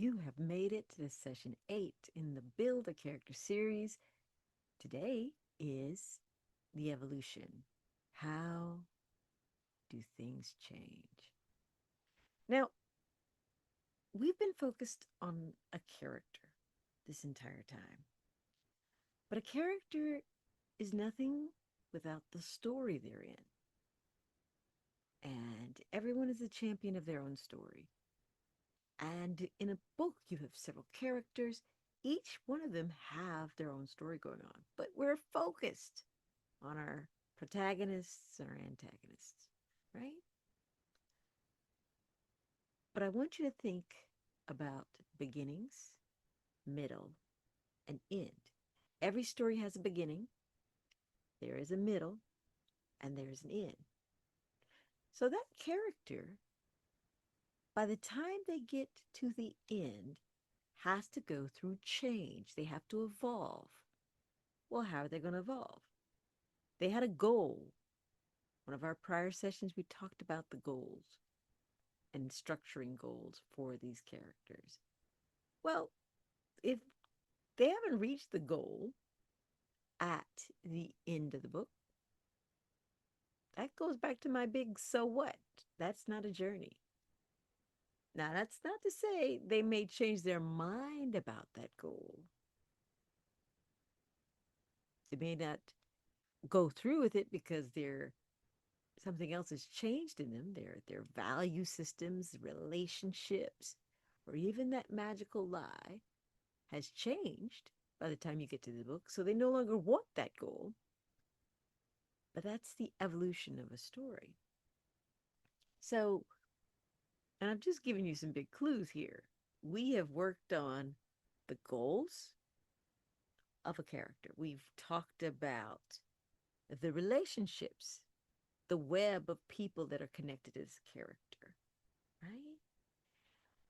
You have made it to session 8 in the Build a Character series. Today is the evolution. How do things change? Now, we've been focused on a character this entire time, but a character is nothing without the story they're in. And everyone is a champion of their own story. And in a book, you have several characters. Each one of them have their own story going on, but we're focused on our protagonists and our antagonists, right? But I want you to think about beginnings, middle, and end. Every story has a beginning, there is a middle, and there's an end. So that character, by the time they get to the end, has to go through change. They have to evolve. Well, how are they going to evolve? They had a goal. One of our prior sessions, we talked about the goals and structuring goals for these characters. Well, if they haven't reached the goal at the end of the book, that goes back to my big so what? That's not a journey. Now, that's not to say they may change their mind about that goal. They may not go through with it because something else has changed in them, their value systems, relationships, or even that magical lie has changed by the time you get to the book. So they no longer want that goal. But that's the evolution of a story. So, and I've just given you some big clues here. We have worked on the goals of a character. We've talked about the relationships, the web of people that are connected to this character, right?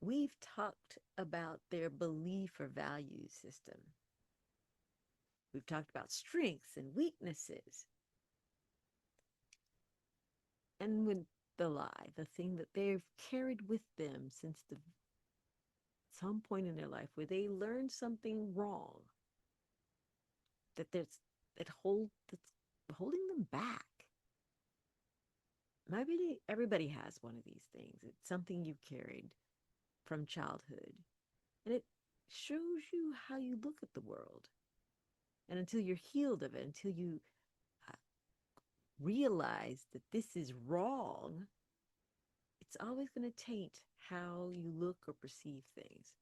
We've talked about their belief or value system. We've talked about strengths and weaknesses. And with the lie, the thing that they've carried with them since some point in their life where they learned something wrong that there's that's holding them back. Maybe everybody has one of these things. It's something you've carried from childhood, and it shows you how you look at the world. And until you're healed of it, until you uh, realize that this is wrong, it's always going to taint how you look or perceive things.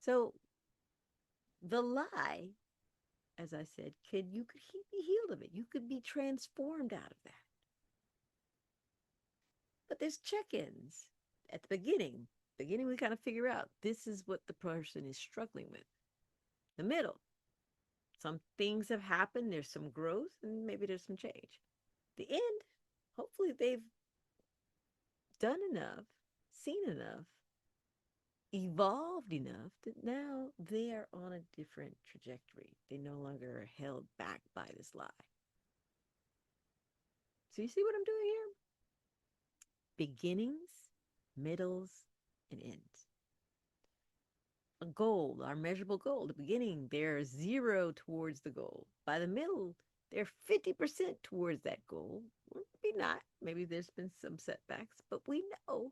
So the lie, as I said, you could be healed of it. You could be transformed out of that. But there's check-ins at the beginning. Beginning, we kind of figure out this is what the person is struggling with. The middle, some things have happened. There's some growth, and maybe there's some change. The end, hopefully they've done enough, seen enough, evolved enough that now they are on a different trajectory. They no longer are held back by this lie. So you see what I'm doing here? Beginnings, middles, and ends. A goal, our measurable goal. The beginning, they're 0 towards the goal. By the middle, they're 50% towards that goal. Maybe not. Maybe there's been some setbacks, but we know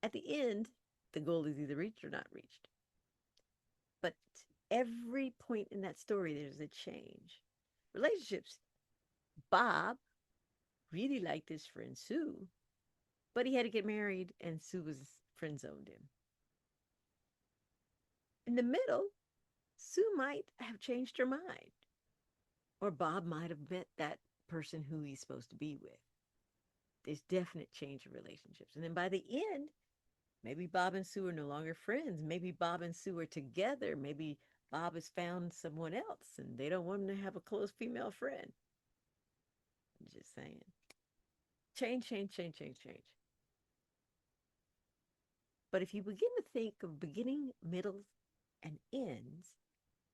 at the end, the goal is either reached or not reached. But every point in that story, there's a change. Relationships. Bob really liked his friend Sue, but he had to get married, and Sue was friend zoned him. In the middle, Sue might have changed her mind, or Bob might have met that person who he's supposed to be with. There's definite change in relationships. And then by the end, maybe Bob and Sue are no longer friends. Maybe Bob and Sue are together. Maybe Bob has found someone else and they don't want him to have a close female friend. I'm just saying. Change, change, change, change, change. But if you begin to think of beginning, middle, and ends,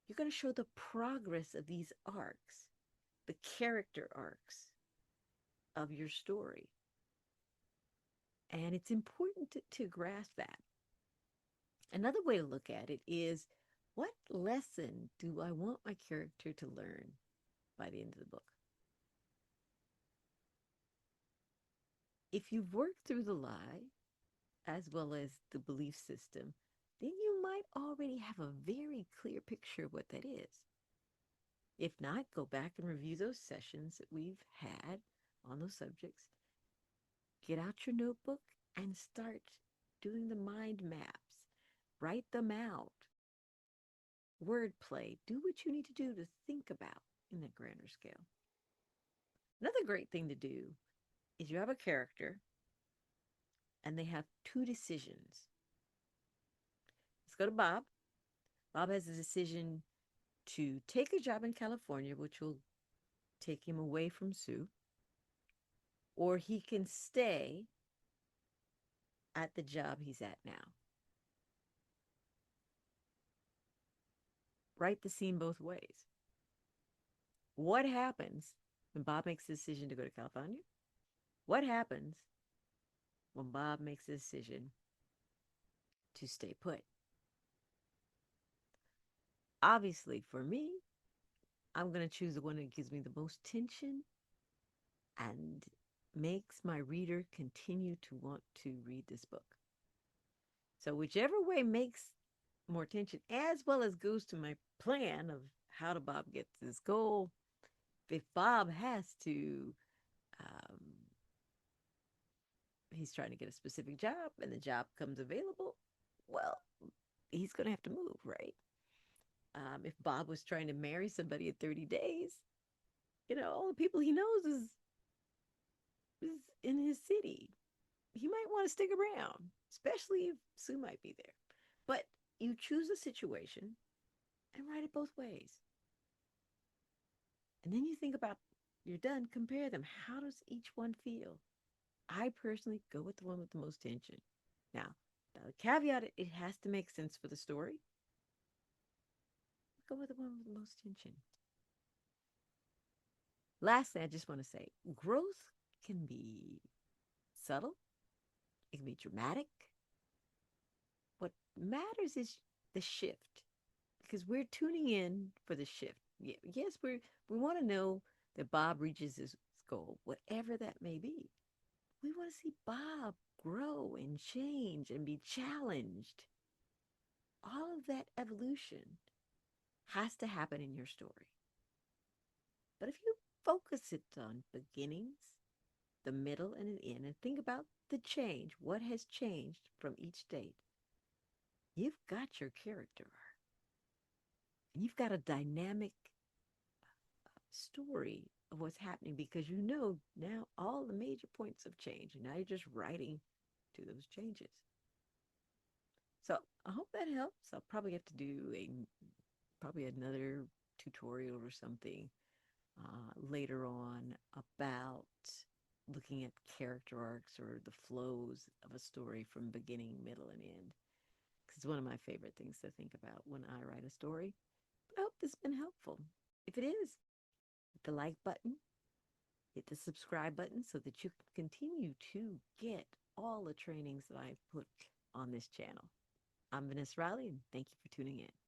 you're going to show the progress of these arcs, the character arcs of your story. And it's important to grasp that. Another way to look at it is, what lesson do I want my character to learn by the end of the book? If you've worked through the lie as well as the belief system, then you might already have a very clear picture of what that is. If not, go back and review those sessions that we've had on those subjects. Get out your notebook and start doing the mind maps. Write them out. Wordplay. Do what you need to do to think about in that grander scale. Another great thing to do is you have a character and they have two decisions. Let's go to Bob. Bob has a decision to take a job in California, which will take him away from Sue, or he can stay at the job he's at now. Write the scene both ways. What happens when Bob makes the decision to go to California? What happens when Bob makes the decision to stay put? Obviously, for me, I'm going to choose the one that gives me the most tension and makes my reader continue to want to read this book. So whichever way makes more tension, as well as goes to my plan of how to Bob get to this goal. If Bob has to, he's trying to get a specific job and the job comes available, well, he's going to have to move, right? If Bob was trying to marry somebody in 30 days, all the people he knows is in his city. He might want to stick around, especially if Sue might be there. But you choose a situation and write it both ways. And then you think about, you're done, compare them. How does each one feel? I personally go with the one with the most tension. Now, the caveat, it has to make sense for the story. Go with the one with the most tension. Lastly, I just want to say, growth can be subtle. It can be dramatic. What matters is the shift, because we're tuning in for the shift. Yes, we want to know that Bob reaches his goal, whatever that may be. We want to see Bob grow and change and be challenged. All of that evolution has to happen in your story. But if you focus it on beginnings, the middle, and the end, and think about the change, what has changed from each state, you've got your character arc. And you've got a dynamic story of what's happening, because now all the major points have changed. And now you're just writing to those changes. So I hope that helps. I'll probably have to do probably another tutorial or something later on about looking at character arcs or the flows of a story from beginning, middle, and end. Because it's one of my favorite things to think about when I write a story. But I hope this has been helpful. If it is, hit the like button, hit the subscribe button so that you can continue to get all the trainings that I put on this channel. I'm Vanessa Riley, and thank you for tuning in.